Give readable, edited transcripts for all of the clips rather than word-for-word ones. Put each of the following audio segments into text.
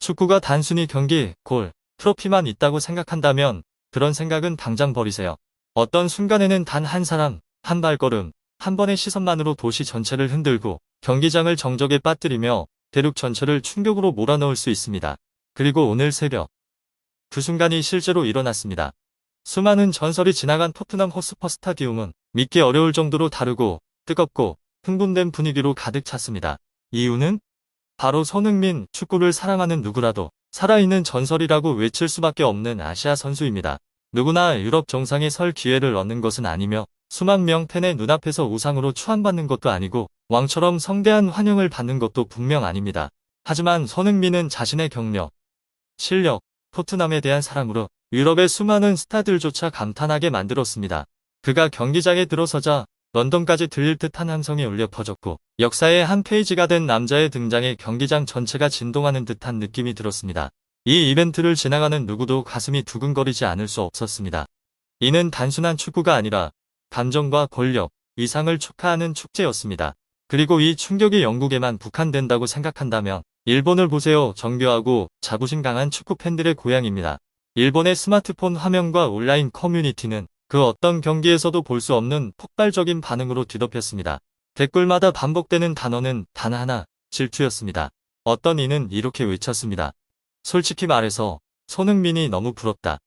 축구가 단순히 경기, 골, 트로피만 있다고 생각한다면 그런 생각은 당장 버리세요. 어떤 순간에는 단 한 사람, 한 발걸음, 한 번의 시선만으로 도시 전체를 흔들고 경기장을 정적에 빠뜨리며 대륙 전체를 충격으로 몰아넣을 수 있습니다. 그리고 오늘 새벽 그 순간이 실제로 일어났습니다. 수많은 전설이 지나간 토트넘 호스퍼 스타디움은 믿기 어려울 정도로 다르고 뜨겁고 흥분된 분위기로 가득 찼습니다. 이유는 바로 손흥민, 축구를 사랑하는 누구라도 살아있는 전설이라고 외칠 수밖에 없는 아시아 선수입니다. 누구나 유럽 정상에 설 기회를 얻는 것은 아니며 수만 명 팬의 눈앞에서 우상으로 추앙받는 것도 아니고 왕처럼 성대한 환영을 받는 것도 분명 아닙니다. 하지만 손흥민은 자신의 경력, 실력, 토트넘에 대한 사랑으로 유럽의 수많은 스타들조차 감탄하게 만들었습니다. 그가 경기장에 들어서자 런던까지 들릴 듯한 함성이 울려 퍼졌고 역사의 한 페이지가 된 남자의 등장에 경기장 전체가 진동하는 듯한 느낌이 들었습니다. 이 이벤트를 지나가는 누구도 가슴이 두근거리지 않을 수 없었습니다. 이는 단순한 축구가 아니라 감정과 권력, 위상을 축하하는 축제였습니다. 그리고 이 충격이 영국에만 국한된다고 생각한다면 일본을 보세요. 정교하고 자부심 강한 축구 팬들의 고향입니다. 일본의 스마트폰 화면과 온라인 커뮤니티는 그 어떤 경기에서도 볼 수 없는 폭발적인 반응으로 뒤덮였습니다. 댓글마다 반복되는 단어는 단 하나, 질투였습니다. 어떤 이는 이렇게 외쳤습니다. 솔직히 말해서 손흥민이 너무 부럽다.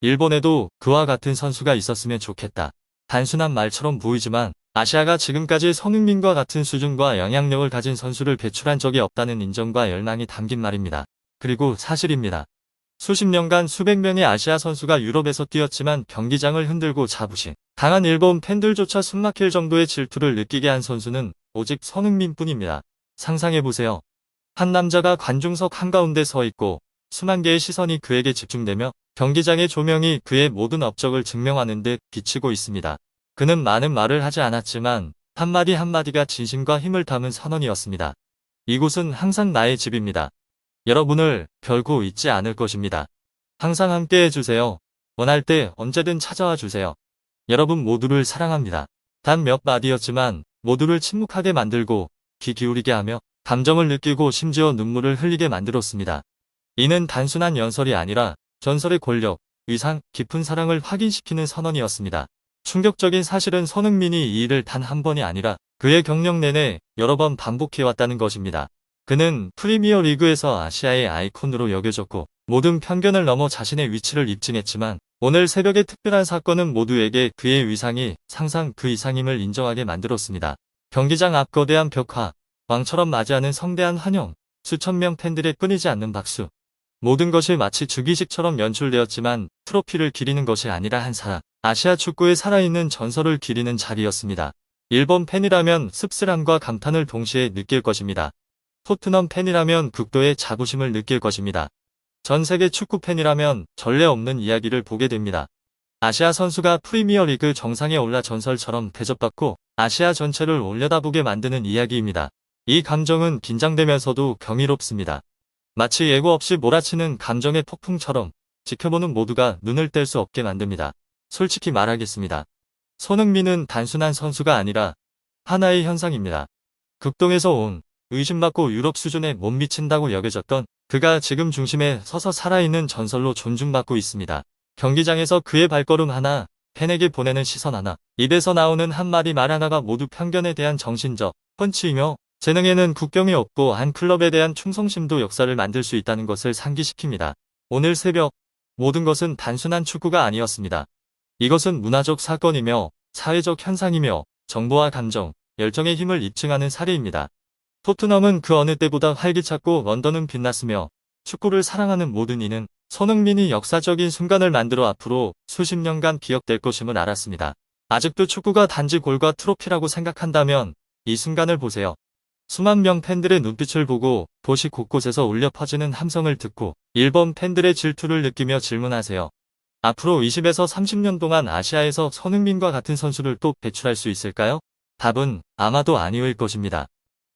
일본에도 그와 같은 선수가 있었으면 좋겠다. 단순한 말처럼 보이지만 아시아가 지금까지 손흥민과 같은 수준과 영향력을 가진 선수를 배출한 적이 없다는 인정과 열망이 담긴 말입니다. 그리고 사실입니다. 수십 년간 수백 명의 아시아 선수가 유럽에서 뛰었지만 경기장을 흔들고 자부심 강한 일본 팬들조차 숨막힐 정도의 질투를 느끼게 한 선수는 오직 손흥민뿐입니다. 상상해보세요. 한 남자가 관중석 한가운데 서 있고 수만 개의 시선이 그에게 집중되며 경기장의 조명이 그의 모든 업적을 증명하는 듯 비치고 있습니다. 그는 많은 말을 하지 않았지만 한마디 한마디가 진심과 힘을 담은 선언이었습니다. 이곳은 항상 나의 집입니다. 여러분을 결코 잊지 않을 것입니다. 항상 함께 해주세요. 원할 때 언제든 찾아와 주세요. 여러분 모두를 사랑합니다. 단 몇 마디였지만 모두를 침묵하게 만들고 귀 기울이게 하며 감정을 느끼고 심지어 눈물을 흘리게 만들었습니다. 이는 단순한 연설이 아니라 전설의 권력, 위상, 깊은 사랑을 확인시키는 선언이었습니다. 충격적인 사실은 손흥민이 이 일을 단 한 번이 아니라 그의 경력 내내 여러 번 반복해왔다는 것입니다. 그는 프리미어 리그에서 아시아의 아이콘으로 여겨졌고 모든 편견을 넘어 자신의 위치를 입증했지만 오늘 새벽의 특별한 사건은 모두에게 그의 위상이 상상 그 이상임을 인정하게 만들었습니다. 경기장 앞 거대한 벽화, 왕처럼 맞이하는 성대한 환영, 수천 명 팬들의 끊이지 않는 박수. 모든 것이 마치 주기식처럼 연출되었지만 트로피를 기리는 것이 아니라 한 사람, 아시아 축구의 살아있는 전설을 기리는 자리였습니다. 일본 팬이라면 씁쓸함과 감탄을 동시에 느낄 것입니다. 토트넘 팬이라면 극도의 자부심을 느낄 것입니다. 전 세계 축구 팬이라면 전례 없는 이야기를 보게 됩니다. 아시아 선수가 프리미어리그 정상에 올라 전설처럼 대접받고 아시아 전체를 올려다보게 만드는 이야기입니다. 이 감정은 긴장되면서도 경이롭습니다. 마치 예고 없이 몰아치는 감정의 폭풍처럼 지켜보는 모두가 눈을 뗄 수 없게 만듭니다. 솔직히 말하겠습니다. 손흥민은 단순한 선수가 아니라 하나의 현상입니다. 극동에서 온 의심받고 유럽 수준에 못 미친다고 여겨졌던 그가 지금 중심에 서서 살아있는 전설로 존중받고 있습니다. 경기장에서 그의 발걸음 하나, 팬에게 보내는 시선 하나, 입에서 나오는 한마디 말 하나가 모두 편견에 대한 정신적 펀치이며 재능에는 국경이 없고 한 클럽에 대한 충성심도 역사를 만들 수 있다는 것을 상기시킵니다. 오늘 새벽 모든 것은 단순한 축구가 아니었습니다. 이것은 문화적 사건이며 사회적 현상이며 정보와 감정, 열정의 힘을 입증하는 사례입니다. 토트넘은 그 어느 때보다 활기찼고 런던은 빛났으며 축구를 사랑하는 모든 이는 손흥민이 역사적인 순간을 만들어 앞으로 수십 년간 기억될 것임을 알았습니다. 아직도 축구가 단지 골과 트로피라고 생각한다면 이 순간을 보세요. 수만 명 팬들의 눈빛을 보고 도시 곳곳에서 울려 퍼지는 함성을 듣고 일본 팬들의 질투를 느끼며 질문하세요. 앞으로 20에서 30년 동안 아시아에서 손흥민과 같은 선수를 또 배출할 수 있을까요? 답은 아마도 아니일 것입니다.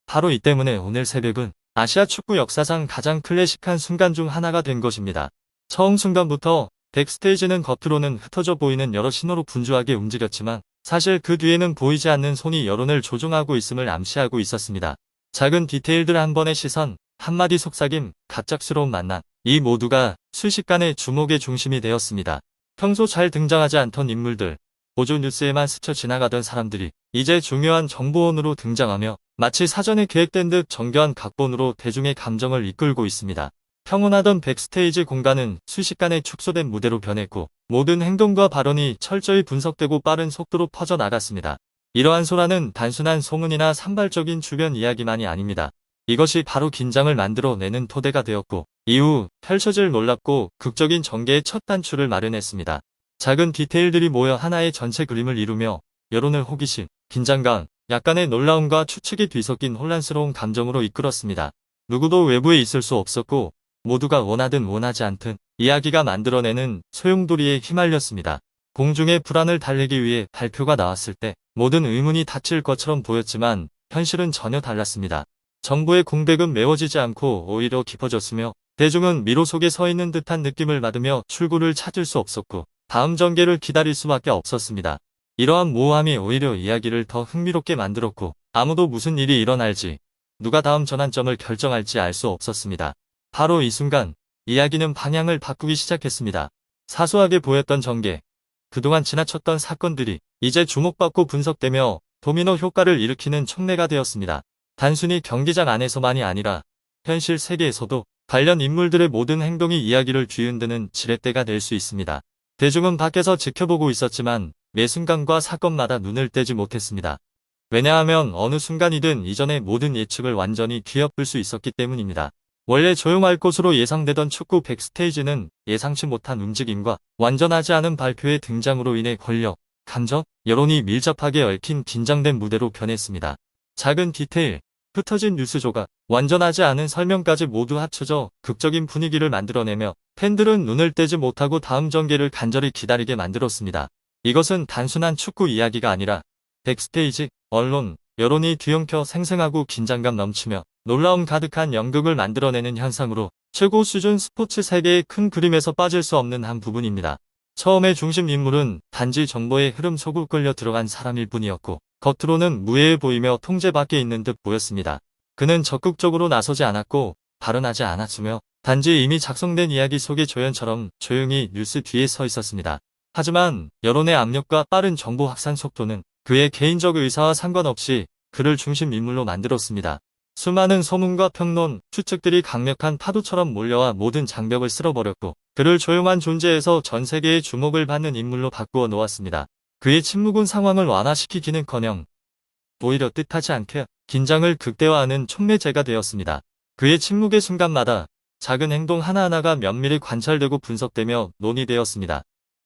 바로 이 때문에 오늘 새벽은 아시아 축구 역사상 가장 클래식한 순간 중 하나가 된 것입니다. 처음 순간부터 백스테이지는 겉으로는 흩어져 보이는 여러 신호로 분주하게 움직였지만 사실 그 뒤에는 보이지 않는 손이 여론을 조종하고 있음을 암시하고 있었습니다. 작은 디테일들 한 번의 시선, 한마디 속삭임, 갑작스러운 만남. 이 모두가 순식간에 주목의 중심이 되었습니다. 평소 잘 등장하지 않던 인물들, 보조 뉴스에만 스쳐 지나가던 사람들이 이제 중요한 정보원으로 등장하며 마치 사전에 계획된 듯 정교한 각본으로 대중의 감정을 이끌고 있습니다. 평온하던 백스테이지 공간은 순식간에 축소된 무대로 변했고 모든 행동과 발언이 철저히 분석되고 빠른 속도로 퍼져나갔습니다. 이러한 소란은 단순한 소문이나 산발적인 주변 이야기만이 아닙니다. 이것이 바로 긴장을 만들어내는 토대가 되었고 이후 펼쳐질 놀랍고 극적인 전개의 첫 단추를 마련했습니다. 작은 디테일들이 모여 하나의 전체 그림을 이루며 여론을 호기심, 긴장감, 약간의 놀라움과 추측이 뒤섞인 혼란스러운 감정으로 이끌었습니다. 누구도 외부에 있을 수 없었고 모두가 원하든 원하지 않든 이야기가 만들어내는 소용돌이에 휘말렸습니다. 공중의 불안을 달래기 위해 발표가 나왔을 때 모든 의문이 닫힐 것처럼 보였지만 현실은 전혀 달랐습니다. 정부의 공백은 메워지지 않고 오히려 깊어졌으며 대중은 미로 속에 서 있는 듯한 느낌을 받으며 출구를 찾을 수 없었고 다음 전개를 기다릴 수밖에 없었습니다. 이러한 모호함이 오히려 이야기를 더 흥미롭게 만들었고 아무도 무슨 일이 일어날지 누가 다음 전환점을 결정할지 알 수 없었습니다. 바로 이 순간 이야기는 방향을 바꾸기 시작했습니다. 사소하게 보였던 전개, 그동안 지나쳤던 사건들이 이제 주목받고 분석되며 도미노 효과를 일으키는 촉매가 되었습니다. 단순히 경기장 안에서만이 아니라 현실 세계에서도 관련 인물들의 모든 행동이 이야기를 뒤흔드는 지렛대가 될 수 있습니다. 대중은 밖에서 지켜보고 있었지만 매 순간과 사건마다 눈을 떼지 못했습니다. 왜냐하면 어느 순간이든 이전의 모든 예측을 완전히 뒤엎을 수 있었기 때문입니다. 원래 조용할 것으로 예상되던 축구 백스테이지는 예상치 못한 움직임과 완전하지 않은 발표의 등장으로 인해 권력, 감정, 여론이 밀접하게 얽힌 긴장된 무대로 변했습니다. 작은 디테일, 흩어진 뉴스 조각, 완전하지 않은 설명까지 모두 합쳐져 극적인 분위기를 만들어내며 팬들은 눈을 떼지 못하고 다음 전개를 간절히 기다리게 만들었습니다. 이것은 단순한 축구 이야기가 아니라 백스테이지, 언론, 여론이 뒤엉켜 생생하고 긴장감 넘치며 놀라움 가득한 연극을 만들어내는 현상으로 최고 수준 스포츠 세계의 큰 그림에서 빠질 수 없는 한 부분입니다. 처음의 중심 인물은 단지 정보의 흐름 속으로 끌려 들어간 사람일 뿐이었고 겉으로는 무해해 보이며 통제 밖에 있는 듯 보였습니다. 그는 적극적으로 나서지 않았고 발언하지 않았으며 단지 이미 작성된 이야기 속의 조연처럼 조용히 뉴스 뒤에 서 있었습니다. 하지만 여론의 압력과 빠른 정보 확산 속도는 그의 개인적 의사와 상관없이 그를 중심 인물로 만들었습니다. 수많은 소문과 평론, 추측들이 강력한 파도처럼 몰려와 모든 장벽을 쓸어버렸고 그를 조용한 존재에서 전 세계의 주목을 받는 인물로 바꾸어 놓았습니다. 그의 침묵은 상황을 완화시키기는커녕 오히려 뜻하지 않게 긴장을 극대화하는 촉매제가 되었습니다. 그의 침묵의 순간마다 작은 행동 하나하나가 면밀히 관찰되고 분석되며 논의되었습니다.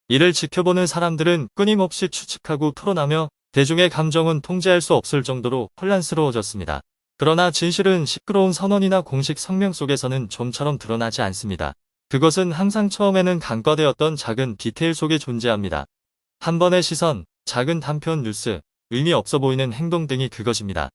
이를 지켜보는 사람들은 끊임없이 추측하고 토론하며 대중의 감정은 통제할 수 없을 정도로 혼란스러워졌습니다. 그러나 진실은 시끄러운 선언이나 공식 성명 속에서는 좀처럼 드러나지 않습니다. 그것은 항상 처음에는 간과되었던 작은 디테일 속에 존재합니다. 한 번의 시선, 작은 단편 뉴스, 의미 없어 보이는 행동 등이 그것입니다.